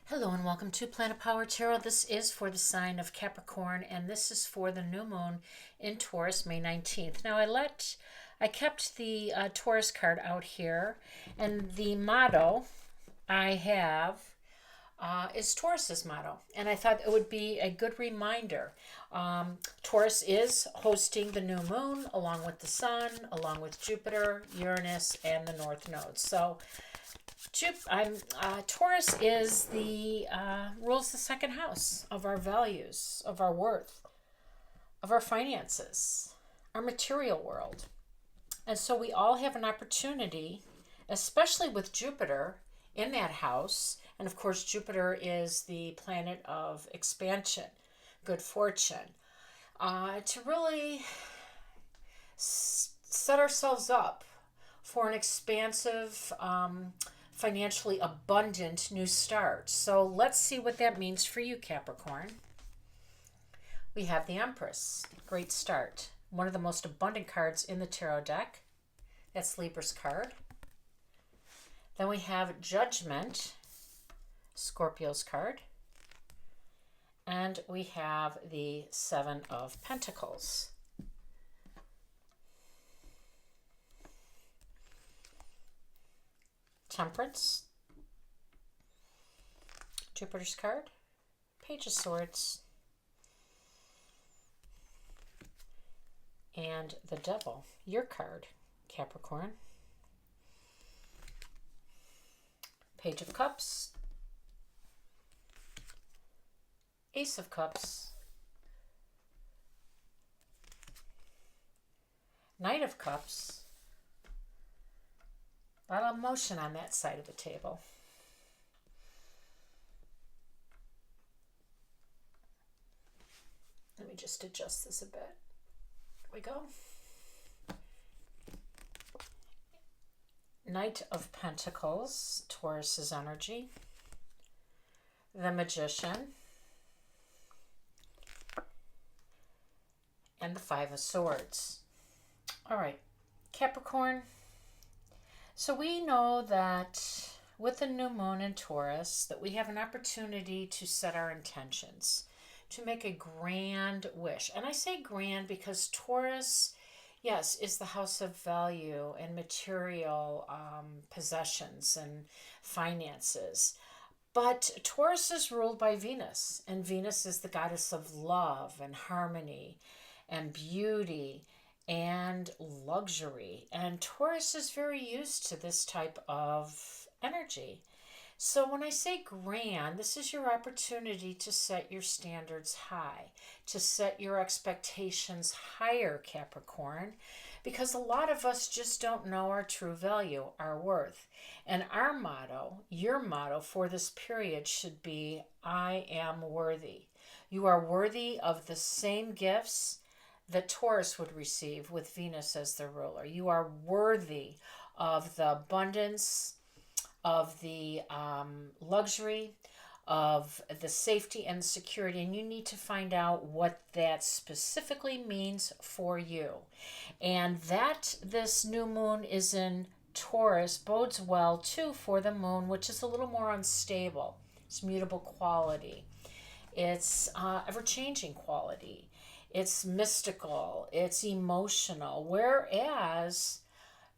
Hello and welcome to Planet Power Tarot. This is for the sign of Capricorn, and this is for the new moon in Taurus, May 19th. Now I kept the Taurus card out here, and the motto I have is Taurus's motto, and I thought it would be a good reminder. Taurus is hosting the new moon along with the sun, along with Jupiter, Uranus, and the North Node. So Taurus is the rules the second house of our values, of our worth, of our finances, our material world. And so we all have an opportunity, especially with Jupiter in that house. And of course, Jupiter is the planet of expansion, good fortune, to really set ourselves up for an expansive, financially abundant new start. So let's see what that means for you, Capricorn. We have the Empress. Great start. One of the most abundant cards in the tarot deck. That's Libra's card. Then we have Judgment, Scorpio's card. And we have the Seven of Pentacles. Temperance, Jupiter's card, Page of Swords, and the Devil, your card, Capricorn. Page of Cups, Ace of Cups, Knight of Cups. A lot of motion on that side of the table. Let me just adjust this a bit. There we go. Knight of Pentacles, Taurus's energy. The Magician. And the Five of Swords. All right, Capricorn. So we know that with the new moon in Taurus, that we have an opportunity to set our intentions, to make a grand wish. And I say grand because Taurus, yes, is the house of value and material possessions and finances. But Taurus is ruled by Venus, and Venus is the goddess of love and harmony and beauty and luxury. And Taurus is very used to this type of energy. So when I say grand, this is your opportunity to set your standards high, to set your expectations higher, Capricorn, because a lot of us just don't know our true value, our worth. And our motto, your motto for this period should be, I am worthy. You are worthy of the same gifts that Taurus would receive with Venus as their ruler. You are worthy of the abundance, of the luxury, of the safety and security, and you need to find out what that specifically means for you. And that this new moon is in Taurus bodes well too for the moon, which is a little more unstable. It's mutable quality. It's ever-changing quality. It's mystical, it's emotional, whereas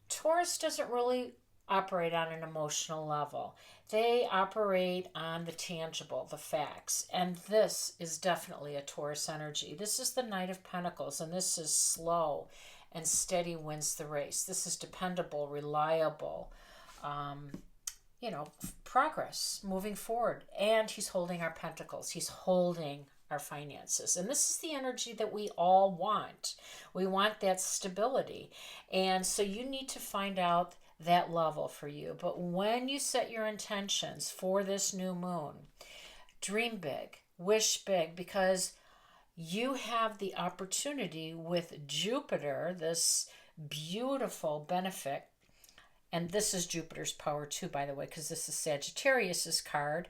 Taurus doesn't really operate on an emotional level. They operate on the tangible, the facts, and this is definitely a Taurus energy. This is the Knight of Pentacles, and this is slow and steady wins the race. This is dependable, reliable, progress, moving forward. And he's holding our pentacles. He's holding our finances. And this is the energy that we all want. We want that stability. And so you need to find out that level for you. But when you set your intentions for this new moon, dream big, wish big, because you have the opportunity with Jupiter, this beautiful benefit. And this is Jupiter's power too, by the way, because this is Sagittarius's card.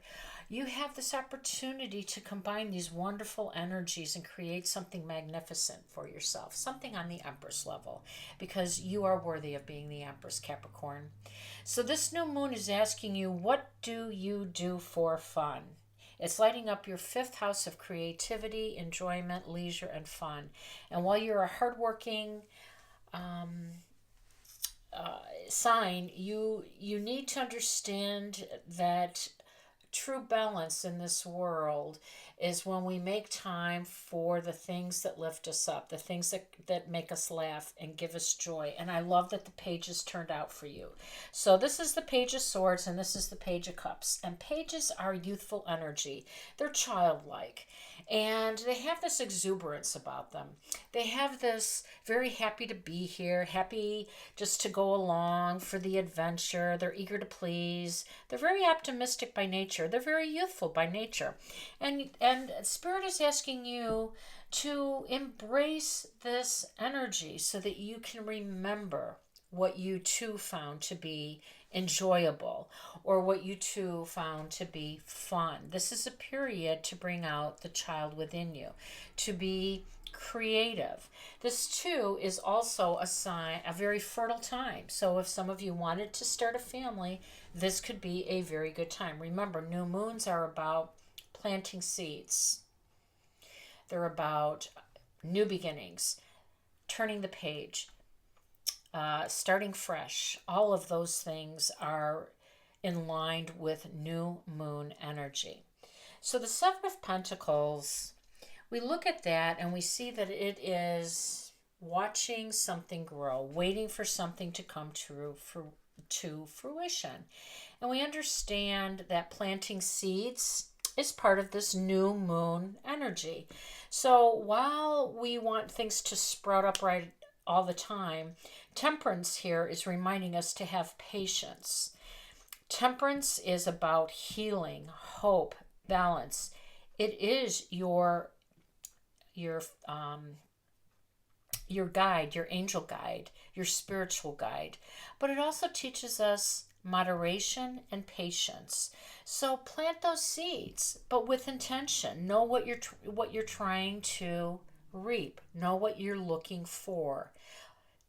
You have this opportunity to combine these wonderful energies and create something magnificent for yourself, something on the Empress level, because you are worthy of being the Empress, Capricorn. So this new moon is asking you, what do you do for fun? It's lighting up your fifth house of creativity, enjoyment, leisure, and fun. And while you're a hardworking sign, you need to understand that true balance in this world is when we make time for the things that lift us up, the things that make us laugh and give us joy. And I love that the pages turned out for you. So this is the Page of Swords and this is the Page of Cups. And pages are youthful energy. They're childlike. And they have this exuberance about them. They have this very happy to be here, happy just to go along for the adventure. They're eager to please. They're very optimistic by nature. They're very youthful by nature. And Spirit is asking you to embrace this energy so that you can remember what you too found to be enjoyable or what you too found to be fun. This is a period to bring out the child within you, to be creative. This too is also a very fertile time. So if some of you wanted to start a family, this could be a very good time. Remember, new moons are about planting seeds. They're about new beginnings, turning the page, starting fresh. All of those things are in line with new moon energy. So the Seven of Pentacles, we look at that and we see that it is watching something grow, waiting for something to come to fruition. And we understand that planting seeds is part of this new moon energy. So while we want things to sprout up right all the time, Temperance here is reminding us to have patience. Temperance is about healing, hope, balance. It is your guide, your angel guide, your spiritual guide. But it also teaches us moderation and patience. So plant those seeds, but with intention. Know what you're trying to reap. Know what you're looking for.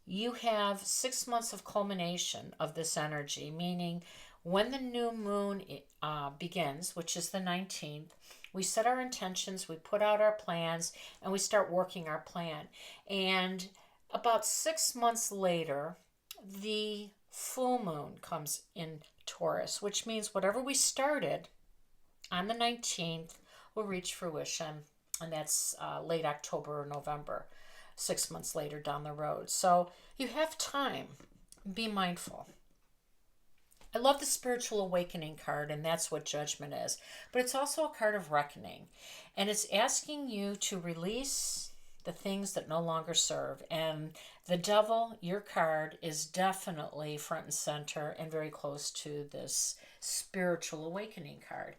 You have 6 months of culmination of this energy, meaning when the new moon begins, which is the 19th, we set our intentions, we put out our plans, and we start working our plan. And about 6 months later, the full moon comes in Taurus, which means whatever we started on the 19th will reach fruition, and that's late October or November, 6 months later down the road. So you have time. Be mindful. I love the Spiritual Awakening card, and that's what Judgment is. But it's also a card of reckoning. And it's asking you to release the things that no longer serve. And the Devil, your card, is definitely front and center and very close to this Spiritual Awakening card.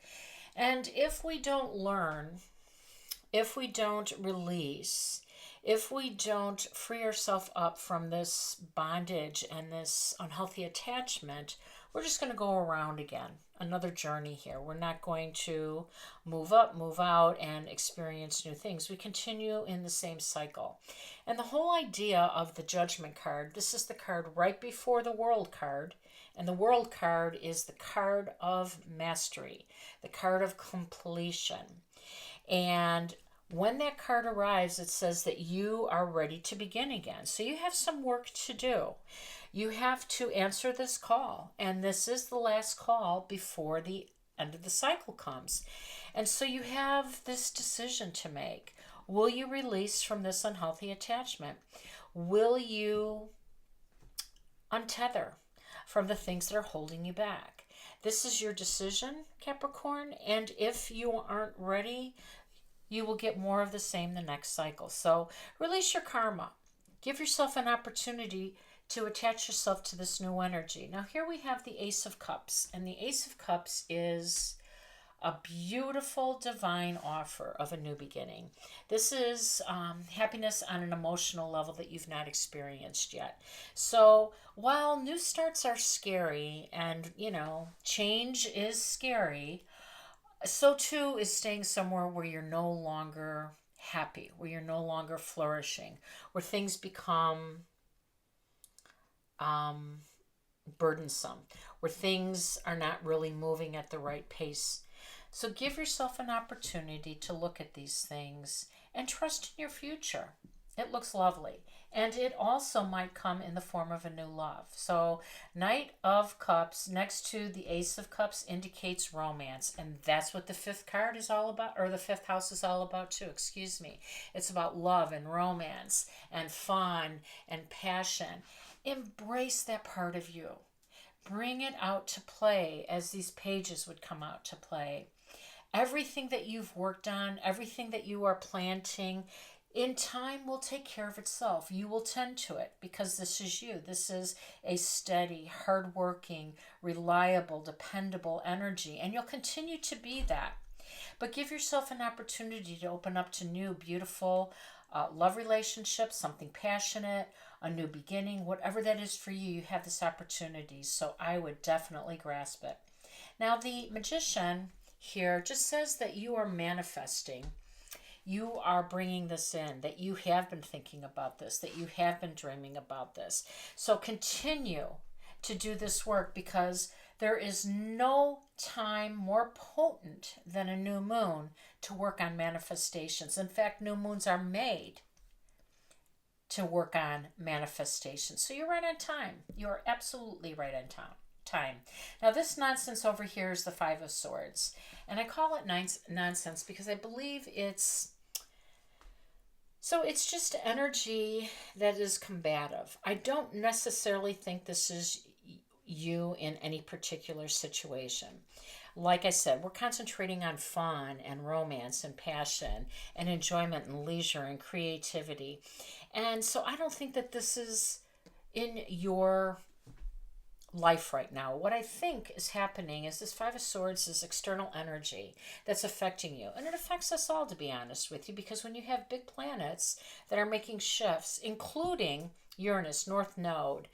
And if we don't learn, if we don't release, if we don't free ourselves up from this bondage and this unhealthy attachment, we're just going to go around again. Another journey here. We're not going to move up, move out, and experience new things. We continue in the same cycle. And the whole idea of the Judgment card, this is the card right before the World card. And the World card is the card of mastery, the card of completion. And when that card arrives, it says that you are ready to begin again. So you have some work to do. You have to answer this call. And this is the last call before the end of the cycle comes. And so you have this decision to make. Will you release from this unhealthy attachment? Will you untether from the things that are holding you back? This is your decision, Capricorn. And if you aren't ready, you will get more of the same the next cycle. So release your karma. Give yourself an opportunity to attach yourself to this new energy. Now here we have the Ace of Cups. And the Ace of Cups is a beautiful divine offer of a new beginning. This is happiness on an emotional level that you've not experienced yet. So while new starts are scary and, change is scary, So too is staying somewhere where you're no longer happy, where you're no longer flourishing, where things become um, burdensome, where things are not really moving at the right pace. So give yourself an opportunity to look at these things and trust in your future. It looks lovely. And it also might come in the form of a new love. So, Knight of Cups next to the Ace of Cups indicates romance. And that's what the fifth card is all about, or the fifth house is all about, too. Excuse me. It's about love and romance and fun and passion. Embrace that part of you. Bring it out to play as these pages would come out to play. Everything that you've worked on, everything that you are planting, in time will take care of itself. You will tend to it because this is you. This is a steady, hardworking, reliable, dependable energy, and you'll continue to be that. But give yourself an opportunity to open up to new, beautiful love relationships, something passionate, a new beginning, whatever that is for you, you have this opportunity. So I would definitely grasp it. Now, the Magician here just says that you are manifesting. You are bringing this in, that you have been thinking about this, that you have been dreaming about this. So continue to do this work because there is no time more potent than a new moon to work on manifestations. In fact, new moons are made to work on manifestations. So you're right on time. You're absolutely right on time. Now this nonsense over here is the Five of Swords. And I call it nonsense because I believe it's just energy that is combative. I don't necessarily think this is you in any particular situation. Like I said, we're concentrating on fun and romance and passion and enjoyment and leisure and creativity. And so I don't think that this is in your life right now. What I think is happening is this Five of Swords is external energy that's affecting you. And it affects us all, to be honest with you, because when you have big planets that are making shifts, including Uranus, North Node,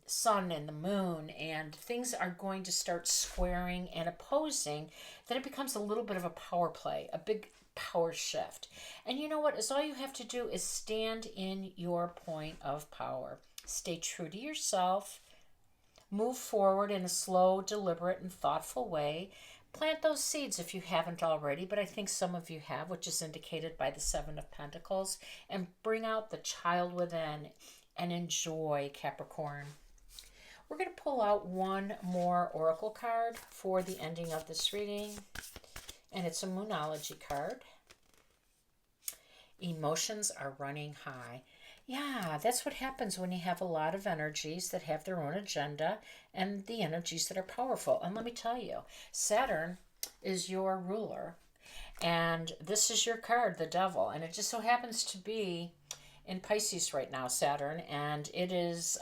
Sun and the Moon, and things are going to start squaring and opposing, then it becomes a little bit of a power play, a big power shift. And you know what? Is all you have to do is stand in your point of power. Stay true to yourself. Move forward in a slow, deliberate, and thoughtful way. Plant those seeds if you haven't already, but I think some of you have, which is indicated by the Seven of Pentacles. And bring out the child within and enjoy, Capricorn. We're going to pull out one more oracle card for the ending of this reading. And it's a Moonology card. Emotions are running high. Yeah, that's what happens when you have a lot of energies that have their own agenda and the energies that are powerful. And let me tell you, Saturn is your ruler. And this is your card, the Devil. And it just so happens to be in Pisces right now, Saturn. And it is,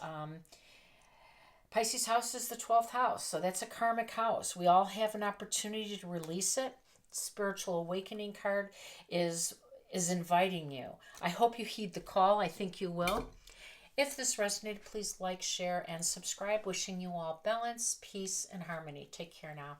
Pisces house is the 12th house. So that's a karmic house. We all have an opportunity to release it. Spiritual Awakening card is inviting you. I hope you heed the call. I think you will. If this resonated, please like, share, and subscribe. Wishing you all balance, peace, and harmony. Take care now.